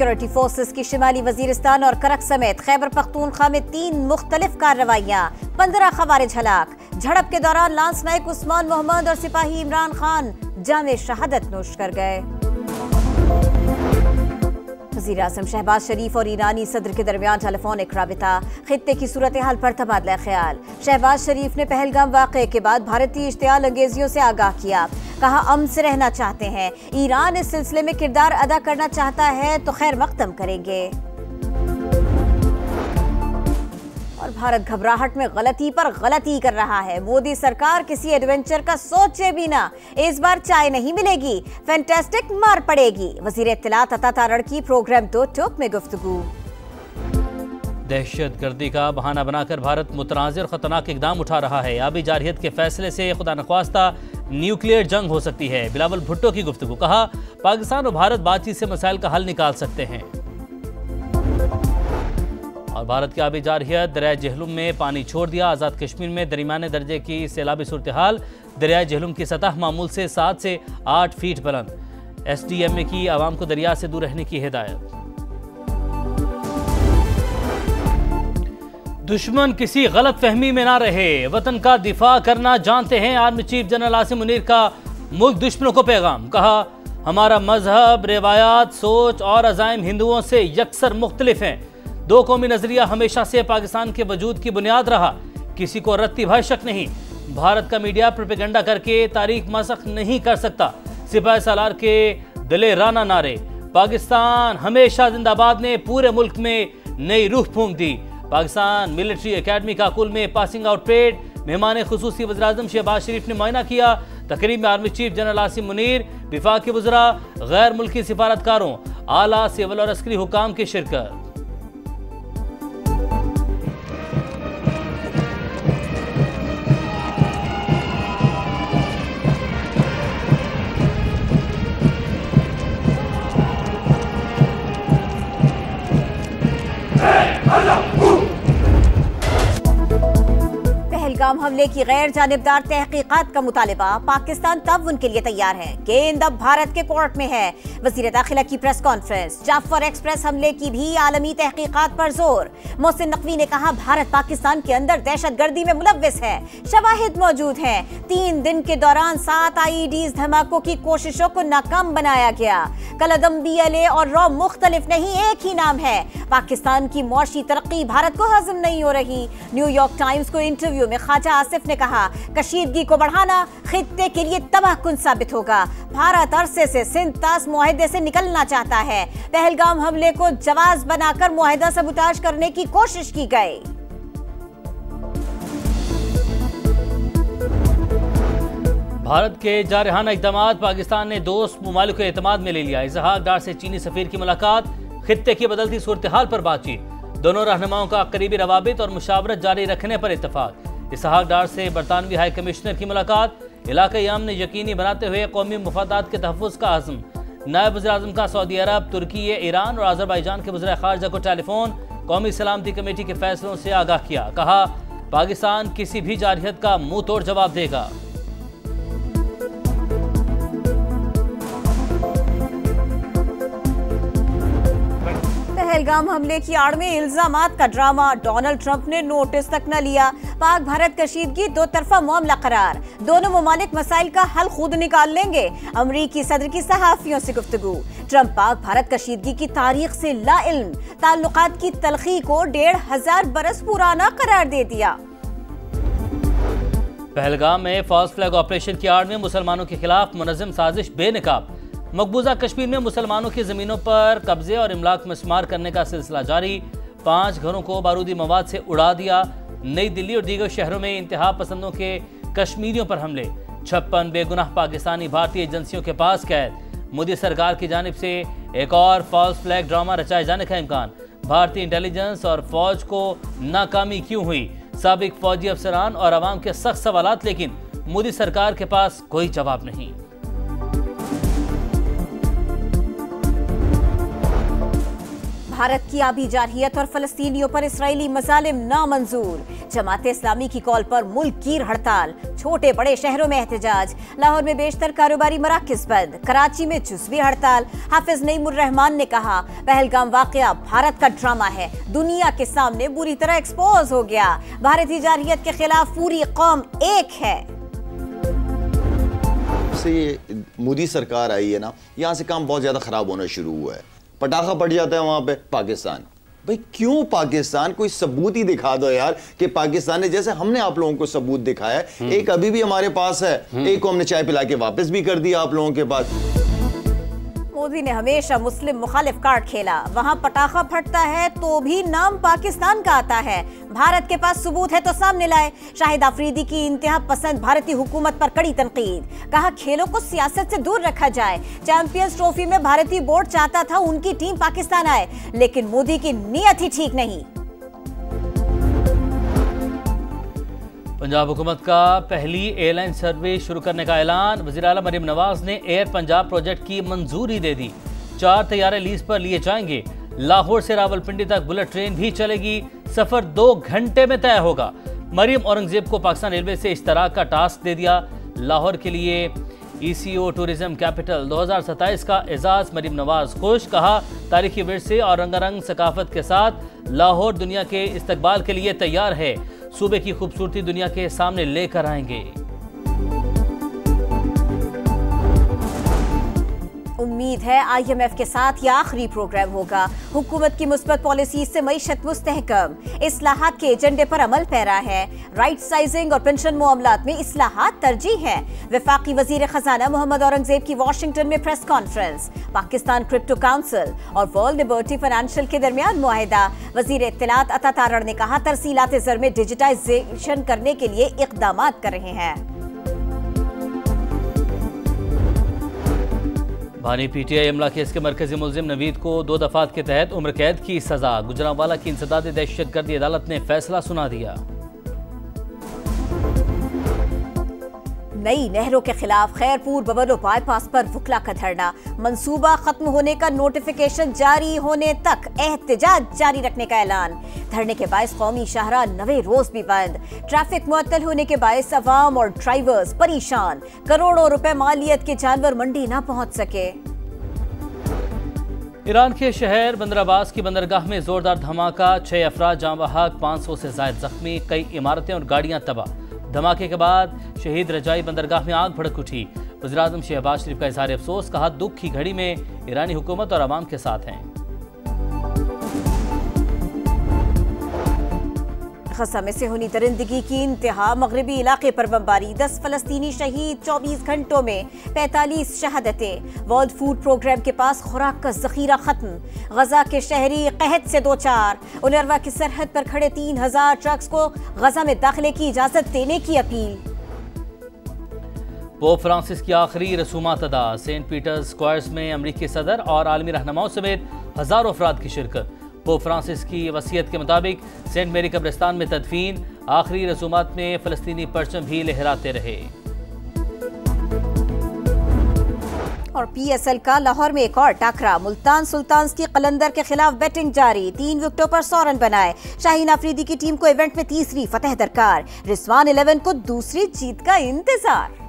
Security forces की शिमाली वजीरिस्तान और करक समेत खैबर पख्तूनख्वा में 3 मुख्तलिफ कार्रवाइयां, 15 खवारिज हलाक। झड़प के दौरान लांस नायक उस्मान मोहम्मद और सिपाही इमरान खान जामे शहादत नोश कर गए। वज़ीर आज़म शहबाज शरीफ और ईरानी सदर के दरमियान टेलीफोनिक राबिता, खित्ते की सूरत हाल पर तबादला ख्याल। शहबाज शरीफ ने पहलगाम वाक़े के बाद भारतीय इश्तियाल अंगेजियों से आगाह किया, कहा अमन से रहना चाहते हैं, ईरान इस सिलसिले में किरदार अदा करना चाहता है तो खैर मकदम करेंगे। और भारत घबराहट में गलती पर गलती कर रहा है, मोदी सरकार किसी एडवेंचर का सोचे भी ना, इस बार चाय नहीं मिलेगी, फैंटास्टिक मार पड़ेगी। वज़ीर इत्तलात अता तारड़ की प्रोग्राम तो टॉक में गुफ्तगू। दहशतगर्दी का बहाना बनाकर भारत मुतनाज़िर और खतरनाक इकदाम उठा रहा है। आबी जारहियत के फैसले से खुदा नख्वास्ता न्यूक्लियर जंग हो सकती है। बिलावल भुट्टो की गुफ्तगू, कहा पाकिस्तान और भारत बातचीत से मसाइल का हल निकाल सकते हैं। और भारत की आबी जारहियत, दरिया जेहलुम में पानी छोड़ दिया। आज़ाद कश्मीर में दरमियाने दर्जे की सैलाबी सूरत हाल, दरिया जेहलुम की सतह मामूल से 7 से 8 फीट बुलंद। SDMA की आवाम को दरिया से दूर रहने की हिदायत। दुश्मन किसी गलत फहमी में ना रहे, वतन का दिफा करना जानते हैं। Army chief general Asim Munir का मुल्क दुश्मनों को पैगाम, कहा हमारा मजहब, रिवायात, सोच और अज़ाइम हिंदुओं से यकसर मुख्तलिफ हैं। 2 कौमी नजरिया हमेशा से पाकिस्तान के वजूद की बुनियाद रहा, किसी को रत्ती भर शक नहीं। भारत का मीडिया प्रोपेगेंडा करके तारीख मसख नहीं कर सकता। सिपाही सालार के दलेराना नारे, पाकिस्तान हमेशा जिंदाबाद ने पूरे मुल्क में नई रूह फूंक दी। पाकिस्तान मिलिट्री एकेडमी काकुल में पासिंग आउट परेड, मेहमान खुसूसी वज़ीर आज़म शहबाज शरीफ ने मुआयना किया। तकरीब में army chief general Asim Munir, विफाक के वज़रा, गैर मुल्की सिफारतकारों, आला सिविल और अस्करी हुकाम की शिरकत। पहलगाम हमले की गैर जानिबदार तहकीकात का मुतालिबा, पाकिस्तान तब उनके लिए तैयार है, गेंद अब भारत के कोर्ट में है। वज़ीर दाखिला की प्रेस कॉन्फ्रेंस, जाफर एक्सप्रेस हमले की भी आलमी तहकीकात पर जोर। मोहसिन नकवी ने कहा भारत पाकिस्तान के अंदर दहशतगर्दी में मुलव्विस है, शवाहिद मौजूद हैं। 3 दिन के दौरान 7 IEDs धमाकों की कोशिशों को नाकाम बनाया गया। कलदम, BLA और रॉ मुख्तलिफ नहीं, एक ही नाम है। पाकिस्तान की मुआशी तरक्की भारत को हजम नहीं हो रही। न्यूयॉर्क टाइम्स को इंटरव्यू में ख्वाजा आसिफ ने कहा कशीदगी को बढ़ाना खित्ते के लिए तबाहकुन साबित होगा। भारत अरसे से सिंध तास मुआहदे से निकलना चाहता है। पहलगाम हमले को जवाज बनाकर मुआहदा सबूताज करने की कोशिश की गई। भारत के जारहाना इक़दामात, पाकिस्तान ने दोस्त मुमालिक को एतमाद में ले लिया। इजहाक डार से चीनी सफीर की मुलाकात, खित्ते की बदलती सूरत हाल पर बातचीत। दोनों रहनुमाओं का करीबी रवाबित और मुशावरत जारी रखने पर इत्तफाक। इसहाक डार से बरतानवी हाई कमिश्नर की मुलाकात, इलाक़ाई अमन यकीनी बनाते हुए कौमी मुफादात के तहफ़्फ़ुज़ का आज़म। नायब वज़ीर आज़म का सऊदी अरब, तुर्की, ईरान और अज़रबैजान के वज़ीर ख़ारिजा को टेलीफोन, कौमी सलामती कमेटी के फैसलों से आगाह किया। कहा पाकिस्तान किसी भी जारहियत का मुंह तोड़ जवाब देगा। पहलगाम हमले की आड़ में इल्जामात का ड्रामा, डोनाल्ड ट्रंप ने नोटिस तक न लिया। पाक भारत कशीदगी 2 तरफा मामला करार, दोनों ममालिक मसाइल का हल खुद निकाल लेंगे। अमरीकी सदर की सहाफियों से गुफ्तगू, ट्रंप पाक भारत कशीदगी की तारीख से लाइल्म, ताल्लुकात की तलखी को 1500 बरस पुराना करार दे दिया। पहलगाम में फॉल्स फ्लैग ऑपरेशन की आड़ में मुसलमानों के खिलाफ मुनज़्ज़म साजिश बेनकाब। मकबूजा कश्मीर में मुसलमानों की ज़मीनों पर कब्जे और इमलाक में शुमार करने का सिलसिला जारी। 5 घरों को बारूदी मवाद से उड़ा दिया। नई दिल्ली और दीगर शहरों में इंतहा पसंदों के कश्मीरियों पर हमले। 56 बेगुनाह पाकिस्तानी भारतीय एजेंसियों के पास कैद। मोदी सरकार की जानिब से एक और फॉल्स फ्लैग ड्रामा रचाए जाने का इम्कान। भारतीय इंटेलिजेंस और फौज को नाकामी क्यों हुई? साबिक फौजी अफसरान और अवाम के सख्त सवालात, लेकिन मोदी सरकार के पास कोई जवाब नहीं। भारत की आबी जारहियत और फलस्तीनियों पर इसराइली मजालिम नामंजूर। जमात इस्लामी की कॉल पर मुल्क गिर हड़ताल। छोटे बड़े शहरों में एहतजाज। लाहौर में बेशतर कारोबारी मराकज़ बंद। कराची में जुज़वी हड़ताल। हाफिज नईमुर रहमान ने कहा, पहलगाम वाकया भारत का ड्रामा है, दुनिया के सामने बुरी तरह एक्सपोज हो गया। भारतीय जारहियत के खिलाफ पूरी कौम एक है। से ये मोदी सरकार आई है ना, यहाँ से काम बहुत ज्यादा खराब होना शुरू हुआ है। पटाखा पड़ जाता है वहां पे पाकिस्तान। भाई क्यों पाकिस्तान? कोई सबूत ही दिखा दो यार कि पाकिस्तान ने, जैसे हमने आप लोगों को सबूत दिखाया है, एक अभी भी हमारे पास है, एक को हमने चाय पिला के वापस भी कर दिया आप लोगों के पास। मोदी ने हमेशा मुस्लिम मुखालिफ कार्ड खेला। वहां पटाखा फटता है तो भी नाम पाकिस्तान का आता है। भारत के पास सबूत है तो सामने लाए। शाहिद आफरीदी की इंतहा पसंद भारतीय हुकूमत पर कड़ी तनकीद। कहा, खेलों को सियासत से दूर रखा जाए। चैंपियंस ट्रॉफी में भारतीय बोर्ड चाहता था उनकी टीम पाकिस्तान आए, लेकिन मोदी की नीयत ही ठीक नहीं। पंजाब हुकूमत का पहली एयरलाइन सर्विस शुरू करने का ऐलान। वज़ीर आला मरीम नवाज ने एयर पंजाब प्रोजेक्ट की मंजूरी दे दी। 4 तैयारे लीज पर लिए जाएंगे। लाहौर से रावलपिंडी तक बुलेट ट्रेन भी चलेगी। सफर 2 घंटे में तय होगा। मरीम औरंगजेब को पाकिस्तान रेलवे से इश्तराक का टास्क दे दिया। लाहौर के लिए ECO टूरिज्म कैपिटल 2027 का एजाज। मरीम नवाज खुश। कहा, तारीखी विरसे और रंगारंग सकाफत के साथ लाहौर दुनिया के इस्तकबाल के लिए तैयार है। सूबे की खूबसूरती दुनिया के सामने लेकर आएंगे। उम्मीद है IMF के साथ यह आखिरी प्रोग्राम होगा। हुकूमत की मुस्बत पॉलिसी से मईशत मुस्तहकम। इस्लाहात के एजेंडे पर अमल पैरा है। राइट साइजिंग और पेंशन मामलात में इस्लाहात तरजीह है। वफाकी वजीर खजाना मोहम्मद औरंगजेब की वाशिंगटन में press conference. Pakistan crypto council और वर्ल्ड लिबर्टी फाइनेंशियल के दरमियान मुआहिदा। वजीर इत्तलात अता तारड़ ने कहा, तरसीलात ज़र में डिजिटाइजेशन करने के लिए इक़दामात कर रहे हैं। भानी PTI हमला केस के मरकजी मुलजिम नवीद को 2 दफात के तहत उम्र कैद की सजा। गुजरांवाला की इंसदादी दहशतगर्दी अदालत ने फैसला सुना दिया। नई नहरों के खिलाफ खैरपुर बबलो बाईपास पर वुकला का धरना। मंसूबा खत्म होने का नोटिफिकेशन जारी होने तक एहतजाज जारी रखने का ऐलान। धरने के बायस कौमी शाहरा 9वें रोज भी बंद। ट्रैफिक मुअत्तल होने के बायस अवाम और ड्राइवर्स परेशान। करोड़ों रुपए मालियत के जानवर मंडी ना पहुंच सके। ईरान के शहर बंदर अब्बास की बंदरगाह में जोरदार धमाका। 6 अफराद जाँ बहक, 500 से ज्यादा जख्मी। कई इमारतें और गाड़ियां तबाह। धमाके के बाद शहीद रजाई बंदरगाह में आग भड़क उठी। वज़ीर-ए-आज़म शहबाज शरीफ का इज़हार अफसोस। कहा, दुख की घड़ी में ईरानी हुकूमत और अवाम के साथ हैं। ग़ज़ा में सेहूनी दरिंदगी की इंतहा। मगरबी इलाके पर बमबारी। 10 फ़लस्तीनी शहीद। 24 घंटों में 45 शहादतें। वर्ल्ड फूड प्रोग्राम के पास खुराक का ज़ख़ीरा ख़त्म। ग़ज़ा के शहरी क़हत से 2-4। उनरवा की सरहद पर खड़े 3000 ट्रक्स को ग़ज़ा में दाखिले की इजाज़त देने की अपील। पोप फ्रांसिस की आखिरी रसूमात अदा। सेंट पीटर्स स्क्वायर्स में अमरीकी सदर और आलमी रहनुमाओं समेत हज़ारों अफराद की शिरकत। पोप फ्रांसिस की वसीयत के मुताबिक सेंट मेरी कब्रिस्तान में तदफीन। आखिरी रसूमात में फ़लस्तीनी परचम भी लहराते रहे। और PSL का लाहौर में एक और टाकरा। मुल्तान सुल्तान्स की कलंदर के खिलाफ बैटिंग जारी। 3 विकेटों पर 100 रन बनाए। शाहीन आफरीदी की टीम को इवेंट में तीसरी फतह दरकार। रिजवान 11 को दूसरी जीत का इंतजार।